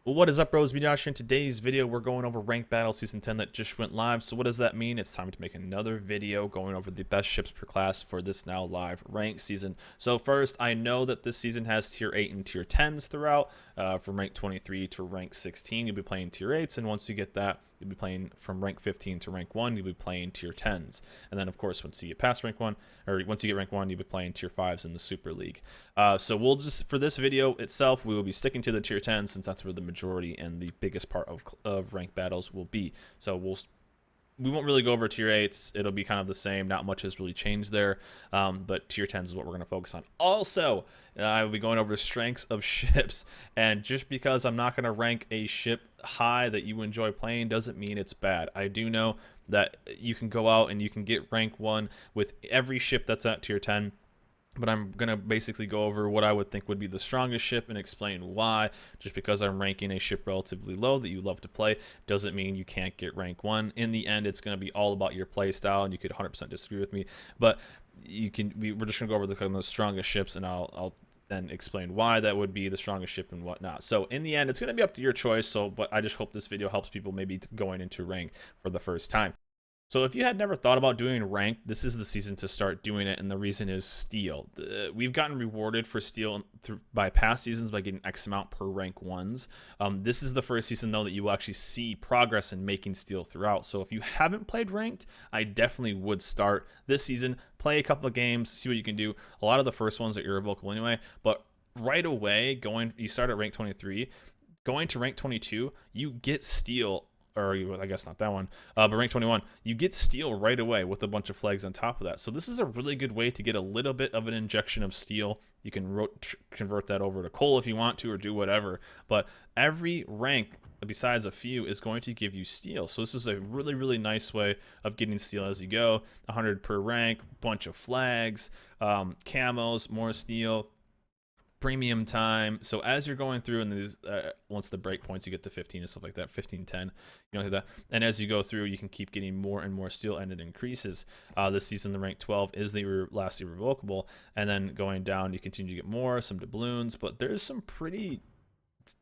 Well, what is up, bros? Me, Josh. In today's video, we're going over Ranked Battle Season 10 that just went live. So what does that mean? It's time to make another video going over the best ships per class for this now live ranked season. So first, I know that this season has Tier 8 and Tier 10s throughout. From Rank 23 to Rank 16, you'll be playing Tier 8s. And once you get that, you'll be playing from Rank 15 to Rank 1, you'll be playing Tier 10s. And then, of course, once you get past Rank 1, or once you get Rank 1, you'll be playing Tier 5s in the Super League. So we'll just, for this video itself, we will be sticking to the Tier 10s since that's where the majority and the biggest part of ranked battles will be. So we won't really go over Tier 8s. It'll be kind of the same. Not much has really changed there. But Tier 10s is what we're going to focus on. Also, I will be going over strengths of ships. And just because I'm not going to rank a ship high that you enjoy playing doesn't mean it's bad. I do know that you can go out and you can get rank 1 with every ship that's at Tier 10. But I'm going to basically go over what I would think would be the strongest ship and explain why. Just because I'm ranking a ship relatively low that you love to play doesn't mean you can't get rank 1. In the end, it's going to be all about your play style, and you could 100% disagree with me. But we're just going to go over the strongest ships, and I'll then explain why that would be the strongest ship and whatnot. So in the end, it's going to be up to your choice. But I just hope this video helps people maybe going into ranked for the first time. So if you had never thought about doing ranked, this is the season to start doing it, and the reason is steel. We've gotten rewarded for steel by past seasons by getting X amount per rank 1s. This is the first season, though, that you will actually see progress in making steel throughout. So if you haven't played ranked, I definitely would start this season. Play a couple of games, see what you can do. A lot of the first ones are irrevocable anyway, but right away, you start at rank 23, going to rank 22, you get steel. Or I guess not that one, but rank 21, you get steel right away with a bunch of flags on top of that. So this is a really good way to get a little bit of an injection of steel. You can convert that over to coal if you want to, or do whatever. But every rank, besides a few, is going to give you steel. So this is a really, really nice way of getting steel as you go. 100 per rank, bunch of flags, camos, more steel, premium time. So as you're going through, and these once the break points, you get to 15 and stuff like that, 15, 10, you know, like that. And as you go through, you can keep getting more and more steel, and it increases. This season, the rank 12 is the last irrevocable, and then going down, you continue to get more, some doubloons, but there's some pretty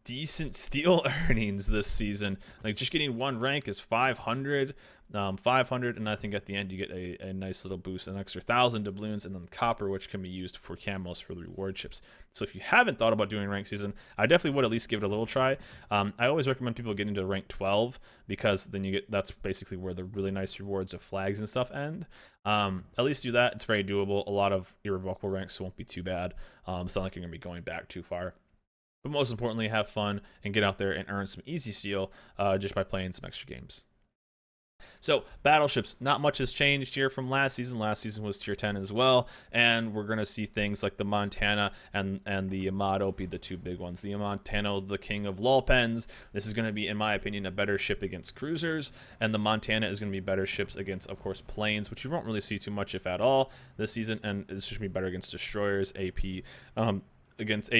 decent steel earnings this season. Like just getting one rank is 500, and I think at the end you get a nice little boost, an extra 1,000 doubloons, and then copper, which can be used for camos for the reward chips. So if you haven't thought about doing rank season, I definitely would at least give it a little try. I always recommend people getting to rank 12 because then that's basically where the really nice rewards of flags and stuff end. At least do that. It's very doable. A lot of irrevocable ranks won't be too bad. It's not like you're gonna be going back too far. But most importantly, have fun and get out there and earn some easy steel just by playing some extra games. So battleships, not much has changed here from last season. Last season was Tier 10 as well, and we're going to see things like the Montana and the Yamato be the two big ones. The Montana, the king of lull pens. This is going to be, in my opinion, a better ship against cruisers, and the Montana is going to be better ships against, of course, planes, which you won't really see too much, if at all, this season, and it's just going to be better against destroyers, AP, against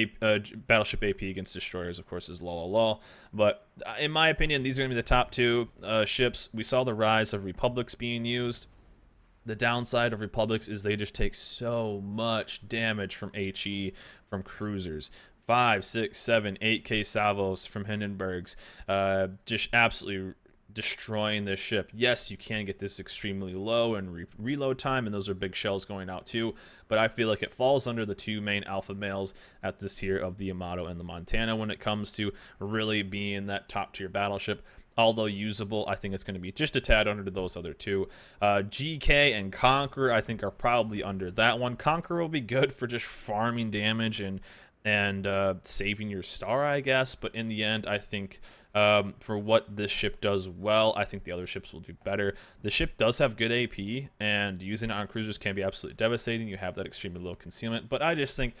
battleship AP against destroyers, of course, is lol. But in my opinion, these are going to be the top two ships. We saw the rise of Republics being used. The downside of Republics is they just take so much damage from HE, from cruisers. 5, 6, 7, 8K salvos from Hindenburgs. Just absolutely destroying this ship. Yes, you can get this extremely low and reload time, and those are big shells going out too, but I feel like it falls under the two main alpha males at this tier of the Yamato and the Montana when it comes to really being that top tier battleship. Although usable, I think it's going to be just a tad under those other two. GK and Conqueror, I think, are probably under that one. Conqueror will be good for just farming damage and saving your star, I guess, but in the end, I think for what this ship does well, I think the other ships will do better. The ship does have good AP, and using it on cruisers can be absolutely devastating. You have that extremely low concealment, but I just think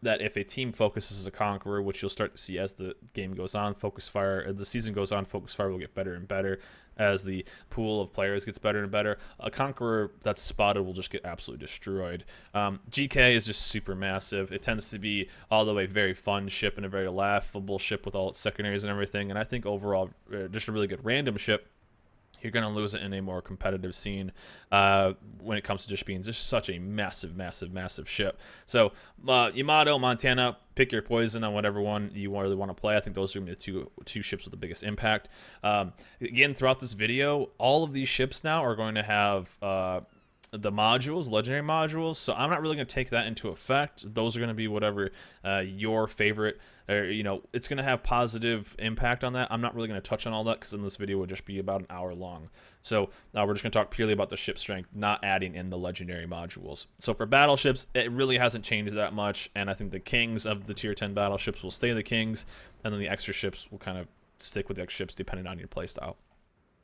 that if a team focuses as a Conqueror, which you'll start to see as the game goes on, the season goes on, Focus Fire will get better and better as the pool of players gets better and better. A Conqueror that's spotted will just get absolutely destroyed. GK is just super massive. It tends to be, although a very fun ship and a very laughable ship with all its secondaries and everything, and I think overall just a really good random ship. you're going to lose it in a more competitive scene when it comes to just being just such a massive ship. So Yamato, Montana, pick your poison on whatever one you really want to play. I think those are going to be the two ships with the biggest impact. Again, throughout this video, all of these ships now are going to have the modules, legendary modules, so I'm not really going to take that into effect. Those are going to be whatever your favorite, or it's going to have positive impact on that. I'm not really going to touch on all that because then this video would just be about an hour long. So we're just going to talk purely about the ship strength, not adding in the legendary modules. So for battleships, it really hasn't changed that much, and I think the kings of the tier 10 battleships will stay the kings, and then the extra ships will kind of stick with the extra ships depending on your playstyle.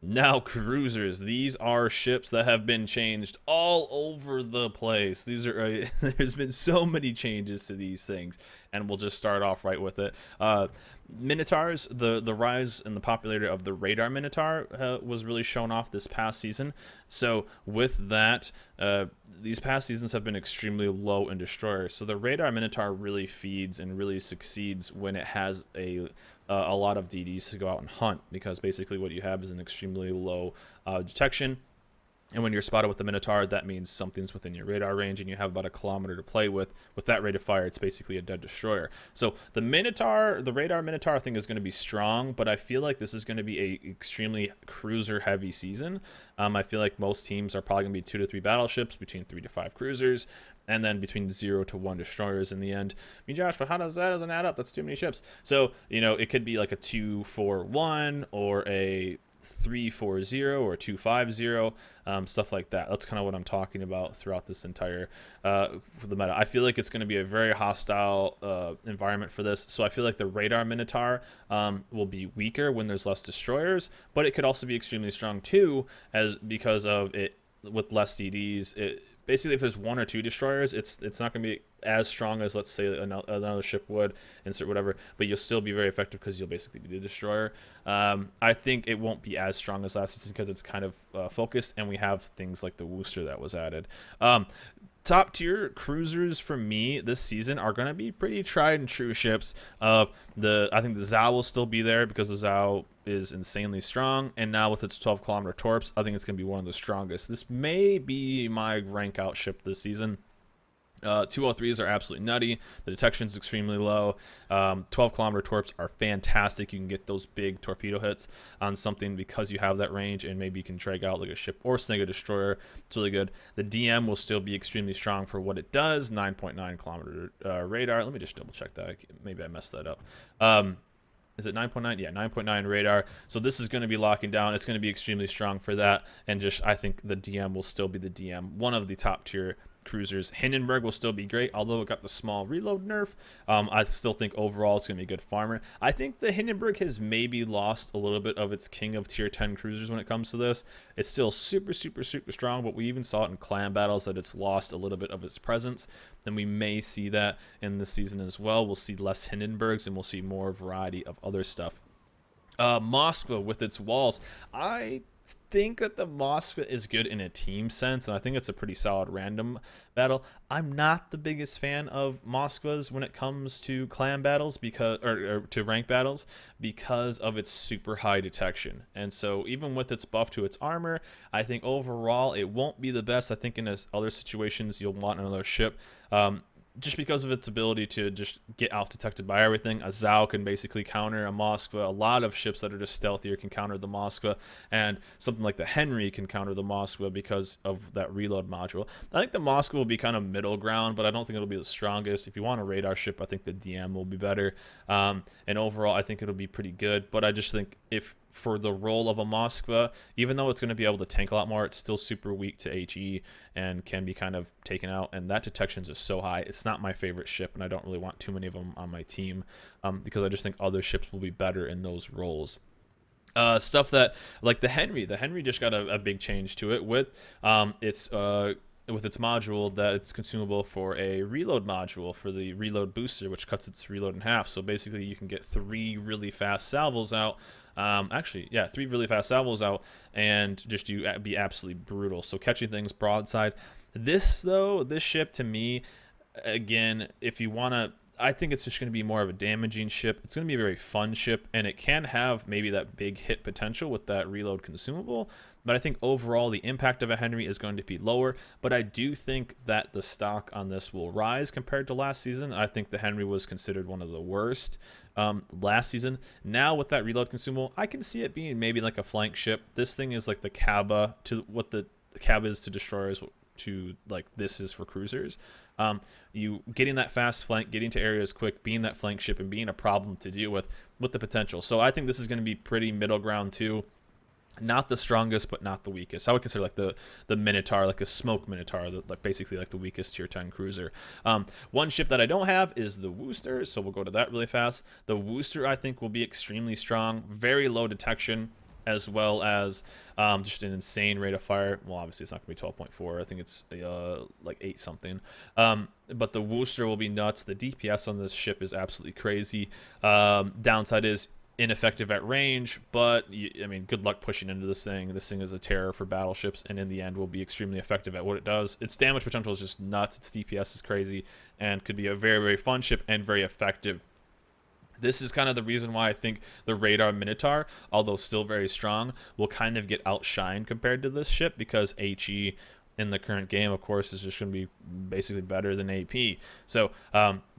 Now, cruisers. These are ships that have been changed all over the place. These are there's been so many changes to these things, and we'll just start off right with it. Minotaurs, the rise and the popularity of the radar Minotaur was really shown off this past season. So with that, these past seasons have been extremely low in destroyers. So the radar Minotaur really feeds and really succeeds when it has a lot of DDs to go out and hunt, because basically what you have is an extremely low detection. And when you're spotted with the Minotaur, that means something's within your radar range, and you have about a kilometer to play with. With that rate of fire, it's basically a dead destroyer. So the Minotaur, the radar Minotaur, I think is going to be strong, but I feel like this is going to be a extremely cruiser-heavy season. I feel like most teams are probably going to be 2 to 3 battleships, between 3 to 5 cruisers, and then between 0 to 1 destroyers in the end. I mean, Josh, but how does that doesn't add up? That's too many ships. So, it could be like a 2-4-1 or a 3-4-0 or 2-5-0, stuff like that. That's kind of what I'm talking about throughout this entire the meta. I feel like it's going to be a very hostile environment for this. So I feel like the radar Minotaur will be weaker when there's less destroyers, but it could also be extremely strong too, because of it with less DDs. Basically, if there's 1 or 2 destroyers, it's not going to be as strong as, let's say, another ship would, insert whatever, but you'll still be very effective because you'll basically be the destroyer. I think it won't be as strong as last season because it's kind of focused, and we have things like the Wooster that was added. Top tier cruisers for me this season are going to be pretty tried and true ships. I think the Zao will still be there because the Zao is insanely strong, and now with its 12-kilometer torps, I think it's going to be one of the strongest. This may be my rank out ship this season. 203s are absolutely nutty. The detection is extremely low. 12-kilometer torps are fantastic. You can get those big torpedo hits on something because you have that range, and maybe you can drag out like a ship or snag a destroyer. It's really good. The DM will still be extremely strong for what it does. 9.9-kilometer radar. Let me just double check that. Maybe I messed that up. Is it 9.9? Yeah, 9.9 radar. So this is going to be locking down. It's going to be extremely strong for that. And I think the DM will still be the DM. One of the top tier cruisers. Hindenburg will still be great, although it got the small reload nerf. I still think overall it's going to be a good farmer. I think the Hindenburg has maybe lost a little bit of its king of tier 10 cruisers when it comes to this. It's still super strong, but we even saw it in clan battles that it's lost a little bit of its presence. And we may see that in this season as well. We'll see less Hindenburgs, and we'll see more variety of other stuff. Moskva with its walls. I think that the Moskva is good in a team sense, and I think it's a pretty solid random battle. I'm not the biggest fan of Moskvas when it comes to clan battles or to rank battles because of its super high detection. And so even with its buff to its armor, I think overall it won't be the best. I think in other situations you'll want another ship. Just because of its ability to just get out detected by everything. A Zao can basically counter a Moskva. A lot of ships that are just stealthier can counter the Moskva, and something like the Henry can counter the Moskva because of that reload module. I think the Moskva will be kind of middle ground, but I don't think it'll be the strongest. If you want a radar ship, I think the DM will be better. And overall, I think it'll be pretty good, but I just think for the role of a Moskva, even though it's going to be able to tank a lot more, it's still super weak to HE and can be kind of taken out, and that detection is so high. It's not my favorite ship, and I don't really want too many of them on my team because I just think other ships will be better in those roles. Stuff that, like the Henry just got a big change to it with its module, that it's consumable for a reload module for the reload booster, which cuts its reload in half. So basically you can get 3 really fast salvos out. 3 really fast salvos out, and just be absolutely brutal. So catching things broadside. This ship to me, again, if you want to I think it's just going to be more of a damaging ship. It's going to be a very fun ship, and it can have maybe that big hit potential with that reload consumable. But I think overall the impact of a Henry is going to be lower. But I do think that the stock on this will rise compared to last season. I think the Henry was considered one of the worst last season. Now with that reload consumable, I can see it being maybe like a flank ship. This thing is like the Kaba to what the Cab is to destroyers, to like this is for cruisers. You getting that fast flank, getting to areas quick, being that flank ship, and being a problem to deal with the potential. So I think this is going to be pretty middle ground too. Not the strongest, but not the weakest. I would consider like the Minotaur, like a smoke Minotaur, like basically like the weakest tier 10 cruiser. One ship that I don't have is the Wooster, so we'll go to that really fast. The Wooster I think will be extremely strong, very low detection, as well as just an insane rate of fire. Well, obviously it's not going to be 12.4. I think it's like 8 something. But the Wooster will be nuts. The DPS on this ship is absolutely crazy. Downside is ineffective at range, but I mean, good luck pushing into this thing. This thing is a terror for battleships, and in the end will be extremely effective at what it does. Its damage potential is just nuts. Its DPS is crazy, and could be a very, very fun ship and very effective. This is kind of the reason why I think the Radar Minotaur, although still very strong, will kind of get outshined compared to this ship, because HE in the current game, of course, is just going to be basically better than AP. So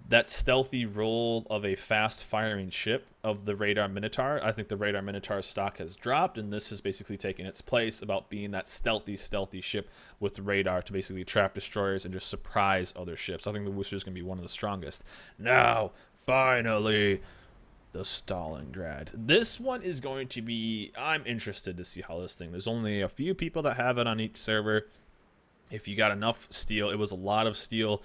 that stealthy role of a fast firing ship of the Radar Minotaur, I think the Radar Minotaur stock has dropped, and this has basically taken its place about being that stealthy ship with radar to basically trap destroyers and just surprise other ships. I think the Wooster is going to be one of the strongest. Now, finally, the Stalingrad. This one is going to be, I'm interested to see how this thing, there's only a few people that have it on each server. If you got enough steel, it was a lot of steel.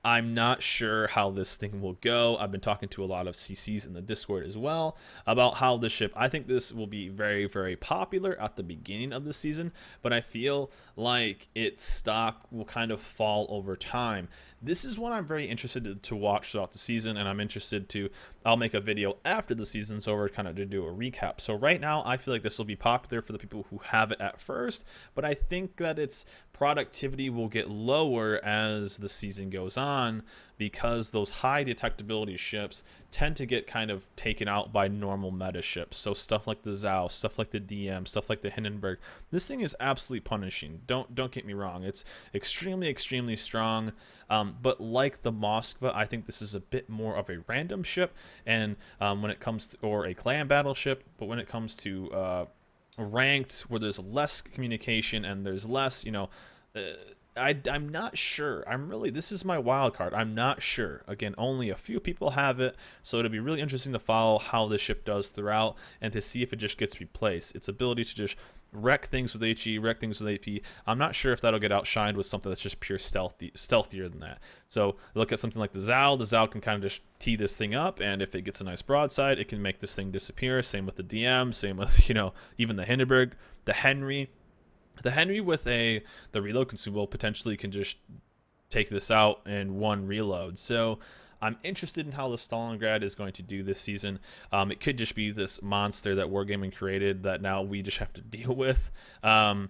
I'm not sure how this thing will go. I've been talking to a lot of CCs in the Discord as well about how this ship, I think this will be very, very popular at the beginning of the season, but I feel like its stock will kind of fall over time. This is one I'm very interested to watch throughout the season, and I'm interested to, I'll make a video after the season's over kind of to do a recap. So right now, I feel like this will be popular for the people who have it at first, but I think that its productivity will get lower as the season goes on, because those high detectability ships tend to get kind of taken out by normal meta ships. So stuff like the Zhao, stuff like the DM, stuff like the Hindenburg. This thing is absolutely punishing. Don't get me wrong. It's extremely strong. But like the Moskva, I think this is a bit more of a random ship. And when it comes to, or a clan battleship, but when it comes to ranked, where there's less communication and there's less, you know, I'm not sure. This is my wild card. I'm not sure. Again, only a few people have it, so it'll be really interesting to follow how the ship does throughout and to see if it just gets replaced. Its ability to just wreck things with HE, wreck things with AP. I'm not sure if that'll get outshined with something that's just pure stealthier than that. So look at something like the Zhao. The Zhao can kind of just tee this thing up, and if it gets a nice broadside, it can make this thing disappear. Same with the DM, same with, you know, even the Hindenburg, the Henry. The Henry with the reload consumable potentially can just take this out in one reload. So I'm interested in how the Stalingrad is going to do this season. It could just be this monster that Wargaming created that now we just have to deal with. But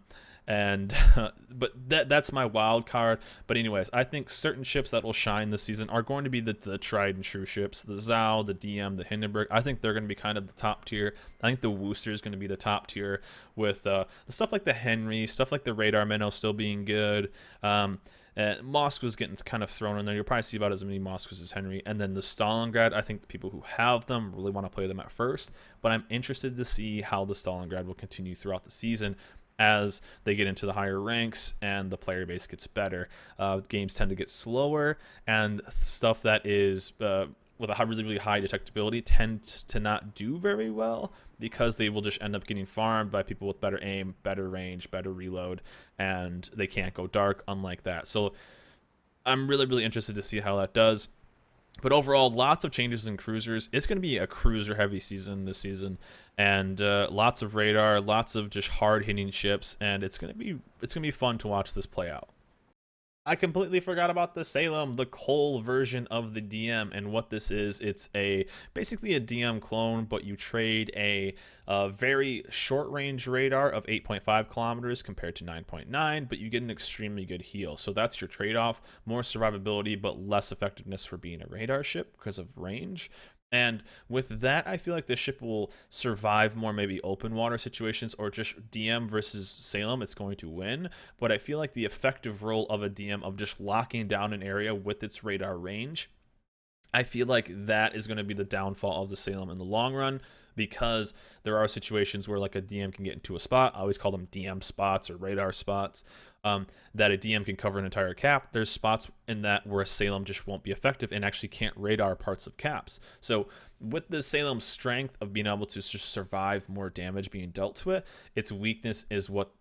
that's my wild card. But anyways, I think certain ships that will shine this season are going to be the tried and true ships, the Zhao, the DM, the Hindenburg. I think they're going to be kind of the top tier. I think the Wooster is going to be the top tier, with the stuff like the Henry, stuff like the Radar Minnow still being good. Moskva's getting kind of thrown in there. You'll probably see about as many Moskvas as Henry. And then the Stalingrad, I think the people who have them really want to play them at first. But I'm interested to see how the Stalingrad will continue throughout the season as they get into the higher ranks and the player base gets better. Games tend to get slower, and stuff that is with a really high detectability tends to not do very well, because they will just end up getting farmed by people with better aim, better range, better reload, and they can't go dark, unlike that. So I'm really interested to see how that does. But overall, lots of changes in cruisers. It's going to be a cruiser-heavy season this season, and lots of radar, lots of just hard-hitting ships, and it's going to be fun to watch this play out. I completely forgot about the Salem, the Cole version of the DM, and what this is. It's a basically a DM clone, but you trade a very short range radar of 8.5 kilometers compared to 9.9, but you get an extremely good heal. So that's your trade off: more survivability, but less effectiveness for being a radar ship because of range. And with that, I feel like the ship will survive more maybe open water situations, or just DM versus Salem, it's going to win. But I feel like the effective role of a DM of just locking down an area with its radar range, I feel like that is going to be the downfall of the Salem in the long run, because there are situations where like a DM can get into a spot. I always call them DM spots or radar spots, that a DM can cover an entire cap. There's spots in that where a Salem just won't be effective and actually can't radar parts of caps. So with the Salem's strength of being able to just survive more damage being dealt to it, its weakness is what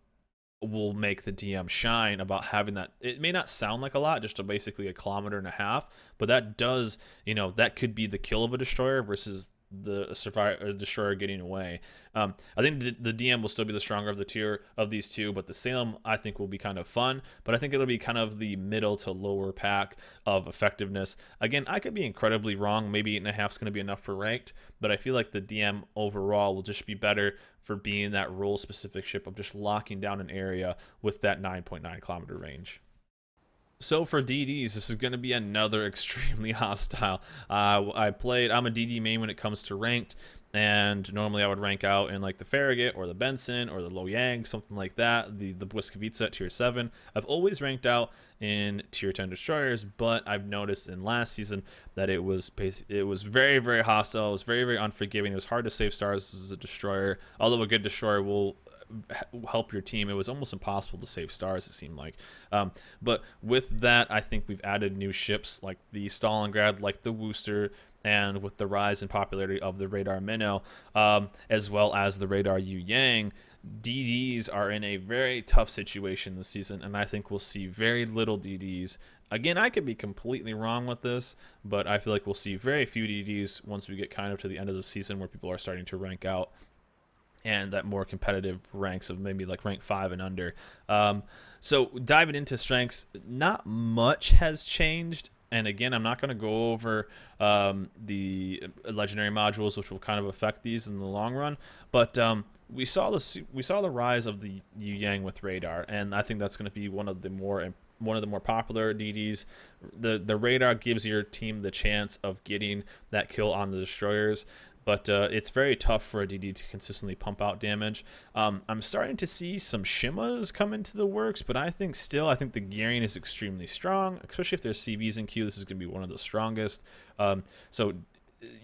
will make the DM shine about having that. It may not sound like a lot, just basically a kilometer and a half, but that does, that could be the kill of a destroyer versus the survivor destroyer getting away. I think the DM will still be the stronger of the tier of these two, but the Salem I think will be kind of fun. But I think it'll be kind of the middle to lower pack of effectiveness. Again, I could be incredibly wrong. Maybe 8.5 is going to be enough for ranked, but I feel like the DM overall will just be better for being that role specific ship of just locking down an area with that 9.9 kilometer range. So for DDs, this is going to be another extremely hostile. I'm a DD main when it comes to ranked, and normally I would rank out in like the Farragut or the Benson or the Loyang, something like that, the Błyskawica at tier 7. I've always ranked out in tier 10 destroyers, but I've noticed in last season that it was very, very hostile. It was very, very unforgiving. It was hard to save stars as a destroyer, although a good destroyer will help your team. It was almost impossible to save stars, it seemed like. But with that, I think we've added new ships like the Stalingrad, like the Worcester, and with the rise in popularity of the radar Minnow, as well as the radar Yu Yang, DDs are in a very tough situation this season, and I think we'll see very little DDs. Again, I could be completely wrong with this, but I feel like we'll see very few DDs once we get kind of to the end of the season where people are starting to rank out and that more competitive ranks of maybe like rank 5 and under. So diving into strengths, not much has changed. And again, I'm not going to go over the legendary modules, which will kind of affect these in the long run. But we saw the rise of the Yu Yang with radar, and I think that's going to be one of the more popular DDs. The radar gives your team the chance of getting that kill on the destroyers, but it's very tough for a DD to consistently pump out damage. I'm starting to see some shimmas come into the works, but I think the gearing is extremely strong, especially if there's CVs in queue. This is going to be one of the strongest. So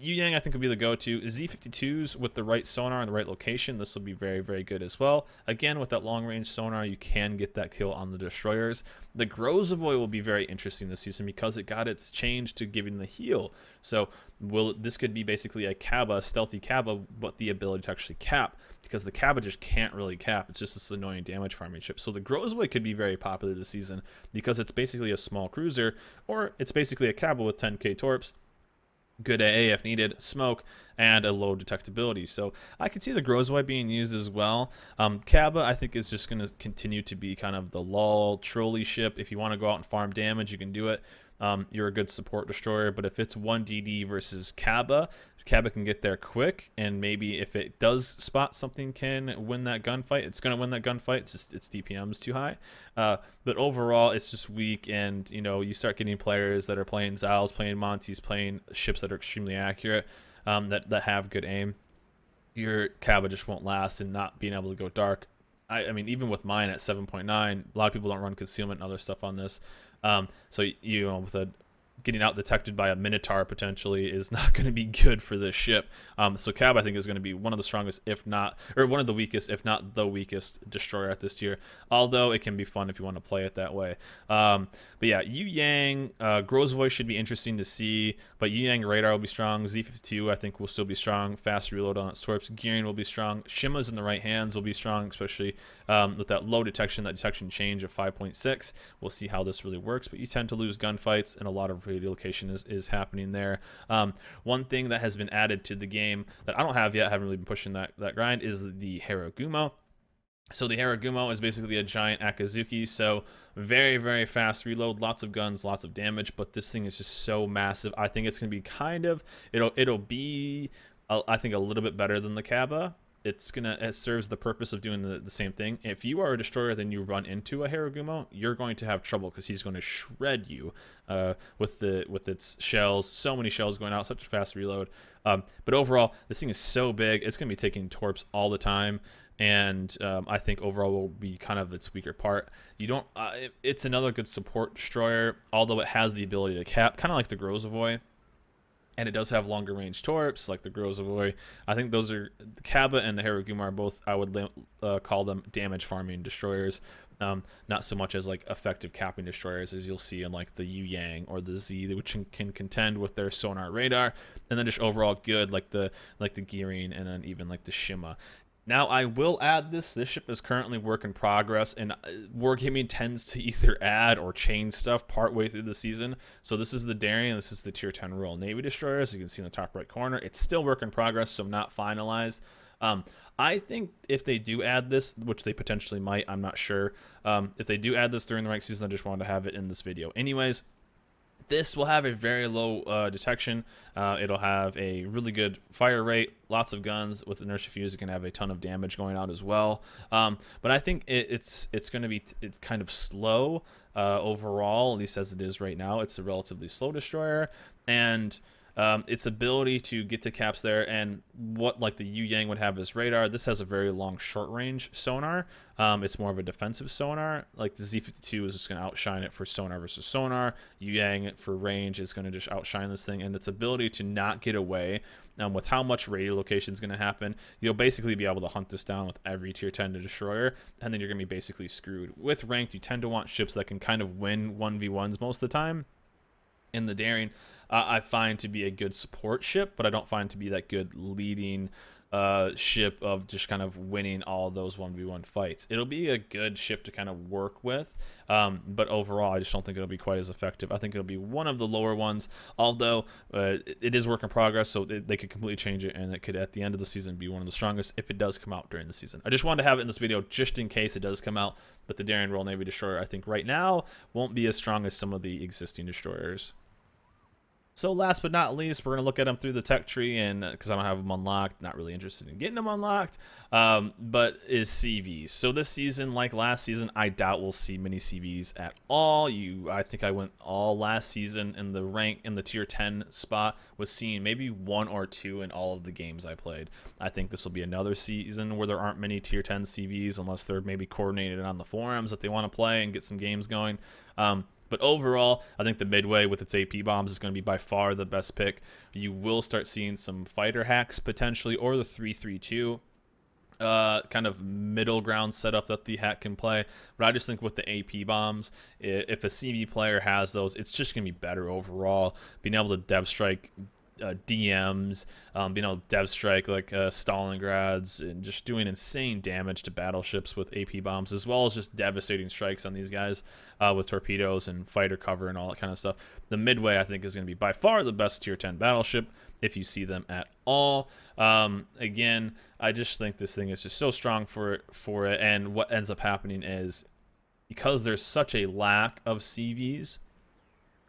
Yu Yang, I think, will be the go-to. Z52s with the right sonar in the right location, this will be very, very good as well. Again, with that long-range sonar, you can get that kill on the destroyers. The Grozavoy will be very interesting this season because it got its change to giving the heal. So this could be basically a Kaba, stealthy Kaba, but the ability to actually cap, because the Kaba just can't really cap. It's just this annoying damage farming ship. So the Grozavoy could be very popular this season because it's basically a small cruiser, or it's basically a Kaba with 10k torps, good AA if needed, smoke, and a low detectability. So I could see the Grozavoy being used as well. Kaba, I think, is just going to continue to be kind of the lull trolley ship. If you want to go out and farm damage, you can do it. You're a good support destroyer, but if it's 1DD versus Kaba can get there quick, and maybe if it does spot something can win that gunfight. It's going to win that gunfight. It's just its DPM's too high. But overall, it's just weak, and you start getting players that are playing Zals, playing Montes, playing ships that are extremely accurate, that have good aim. Your Kaba just won't last, and not being able to go dark. I mean, even with mine at 7.9, a lot of people don't run concealment and other stuff on this. So with getting out detected by a Minotaur potentially is not going to be good for this ship. So Cab, I think, is going to be one of the strongest, one of the weakest, if not the weakest destroyer at this tier. Although it can be fun if you want to play it that way. But yeah, Yu Yang, Grozavoy should be interesting to see. But Yu Yang radar will be strong. Z52, I think, will still be strong. Fast reload on its torps. Gearing will be strong. Shimmas in the right hands will be strong, especially with that low detection, that detection change of 5.6. We'll see how this really works. But you tend to lose gunfights, and a lot of relocation is happening there. One thing that has been added to the game that I don't have yet, I haven't really been pushing that grind, is the Haragumo. So the Haragumo is basically a giant Akazuki, so very, very fast reload, lots of guns, lots of damage, but this thing is just so massive. I think it's going to be it'll be, I think, a little bit better than the Kaba. It serves the purpose of doing the same thing. If you are a destroyer, then you run into a Haragumo, you're going to have trouble because he's going to shred you with its shells. So many shells going out, such a fast reload. But overall, this thing is so big, it's going to be taking torps all the time. And I think overall will be kind of its weaker part. You don't. It's another good support destroyer, although it has the ability to cap, kind of like the Grozavoy, and it does have longer range torps like the Grozavoy. I think those are the Kaba and the Haragumo are both, I would call them damage farming destroyers. Not so much as like effective capping destroyers as you'll see in like the Yu Yang or the Z, which can contend with their sonar radar, and then just overall good like the Gearing and then even like the Shima. Now, I will add this ship is currently work in progress, and Wargaming tends to either add or change stuff partway through the season. So this is the Daring, and this is the Tier 10 Royal Navy Destroyer, as you can see in the top right corner. It's still work in progress, so not finalized. I think if they do add this, which they potentially might, I'm not sure. If they do add this during the rank season, I just wanted to have it in this video. Anyways, this will have a very low detection. It'll have a really good fire rate, lots of guns. With inertia fuse, it can have a ton of damage going out as well. But I think it's going to be it's kind of slow overall, at least as it is right now. It's a relatively slow destroyer, and its ability to get to caps there, and what like the Yu Yang would have as radar, this has a very long short range sonar. It's more of a defensive sonar. Like the Z52 is just going to outshine it for sonar versus sonar. Yu Yang for range is going to just outshine this thing, and its ability to not get away with how much radio location is going to happen, you'll basically be able to hunt this down with every tier 10 destroyer, and then you're going to be basically screwed. With ranked, you tend to want ships that can kind of win 1v1s most of the time. In the Daring, I find to be a good support ship, but I don't find to be that good leading ship of just kind of winning all those 1v1 fights. It'll be a good ship to kind of work with, but overall, I just don't think it'll be quite as effective. I think it'll be one of the lower ones, although it is work in progress, so they could completely change it, and it could, at the end of the season, be one of the strongest if it does come out during the season. I just wanted to have it in this video just in case it does come out, but the Daring Royal Navy Destroyer, I think right now, won't be as strong as some of the existing destroyers. So last but not least, we're going to look at them through the tech tree, and because I don't have them unlocked, not really interested in getting them unlocked, but is CVs. So this season, like last season, I doubt we'll see many CVs at all. I think I went all last season in the rank, in the tier 10 spot, was seeing maybe 1 or 2 in all of the games I played. I think this will be another season where there aren't many tier 10 CVs unless they're maybe coordinated on the forums that they want to play and get some games going. But overall, I think the Midway with its AP bombs is going to be by far the best pick. You will start seeing some fighter hacks potentially, or the 3-3-2 kind of middle ground setup that the hack can play. But I just think with the AP bombs, if a CV player has those, it's just going to be better overall. Being able to dev strike DMs, being able to dev strike like Stalingrads, and just doing insane damage to battleships with AP bombs, as well as just devastating strikes on these guys with torpedoes and fighter cover and all that kind of stuff. The Midway, I think, is going to be by far the best tier 10 battleship if you see them at all. Again, I just think this thing is just so strong for it, and what ends up happening is, because there's such a lack of CVs,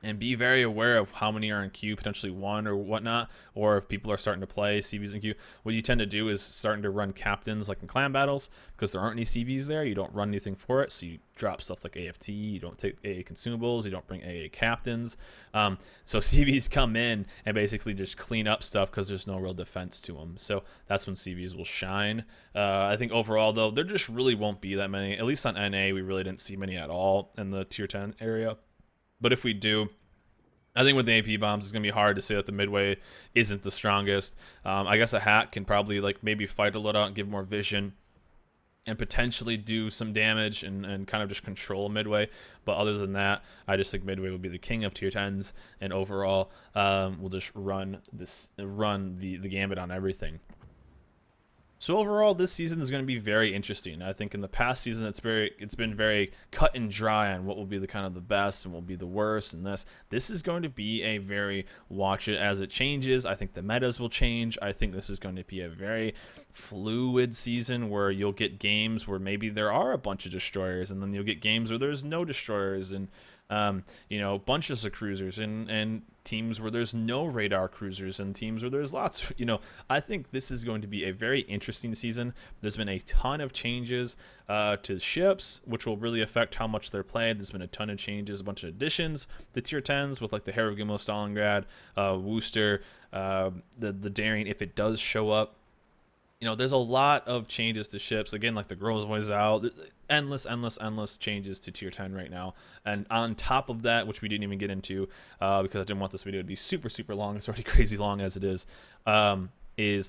and be very aware of how many are in queue, potentially 1 or whatnot, or if people are starting to play CVs in queue, what you tend to do is starting to run captains like in clan battles, because there aren't any CVs there, you don't run anything for it, so you drop stuff like AFT, you don't take AA consumables, you don't bring AA captains, so CVs come in and basically just clean up stuff because there's no real defense to them, so that's when CVs will shine. I think overall, though, there just really won't be that many, at least on NA, we really didn't see many at all in the tier 10 area. But if we do, I think with the AP bombs, it's going to be hard to say that the Midway isn't the strongest. I guess a hack can probably like maybe fight a little out and give more vision and potentially do some damage and kind of just control Midway. But other than that, I just think Midway will be the king of tier 10s, and overall we'll just run the gambit on everything. So overall, this season is going to be very interesting. I think in the past season, it's been very cut and dry on what will be the kind of the best and will be the worst. And this is going to be a very watch it as it changes. I think the metas will change. I think this is going to be a very fluid season where you'll get games where maybe there are a bunch of destroyers, and then you'll get games where there's no destroyers, and bunches of cruisers, and teams where there's no radar cruisers, and teams where there's lots. I think this is going to be a very interesting season. There's been a ton of changes to ships, which will really affect how much they're played. There's been a ton of changes, a bunch of additions to tier 10s with like the Haragumo Stalingrad, Worcester, the Daring, if it does show up. There's a lot of changes to ships. Again, like the Girl's Always Out, endless changes to tier 10 right now. And on top of that, which we didn't even get into because I didn't want this video to be super long. It's already crazy long as it is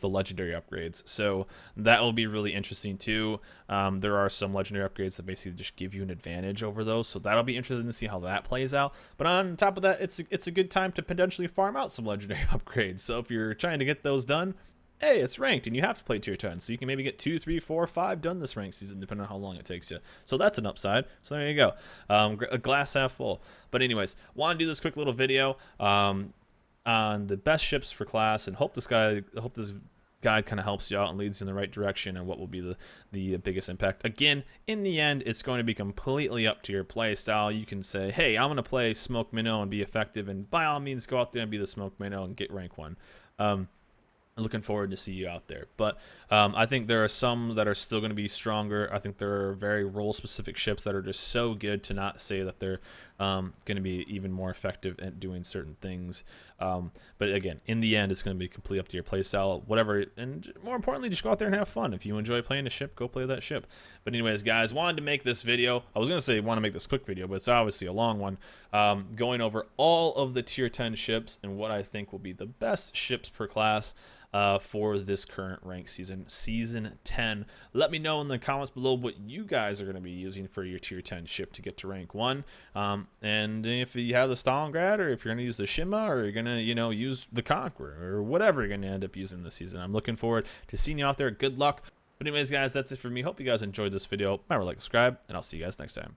the legendary upgrades. So that will be really interesting too. There are some legendary upgrades that basically just give you an advantage over those. So that'll be interesting to see how that plays out. But on top of that, it's a good time to potentially farm out some legendary upgrades. So if you're trying to get those done, hey, it's ranked and you have to play tier 10, so you can maybe get 2, 3, 4, 5 done this ranked season depending on how long it takes you. So that's an upside. So there you go, a glass half full. But anyways, want to do this quick little video on the best ships for class, and hope this guide kind of helps you out and leads you in the right direction, and what will be the biggest impact. Again, in the end, it's going to be completely up to your play style. You can say, hey, I'm going to play smoke minnow and be effective, and by all means go out there and be the smoke minnow and get rank 1. Looking forward to see you out there. But I think there are some that are still going to be stronger. I think there are very role specific ships that are just so good to not say that they're going to be even more effective at doing certain things. But again, in the end, it's going to be completely up to your playstyle, whatever. And more importantly, just go out there and have fun. If you enjoy playing a ship, go play that ship. But anyways, guys, wanted to make this video. I was going to say want to make this quick video, but it's obviously a long one. Going over all of the tier 10 ships and what I think will be the best ships per class for this current rank season 10. Let me know in the comments below what you guys are going to be using for your tier 10 ship to get to rank 1. And if you have the Stalingrad, or if you're going to use the Shima, or you're going to use the Conqueror, or whatever you're going to end up using this season, I'm looking forward to seeing you out there. Good luck. But anyways, guys, that's it for me. Hope you guys enjoyed this video. Remember, like, subscribe, and I'll see you guys next time.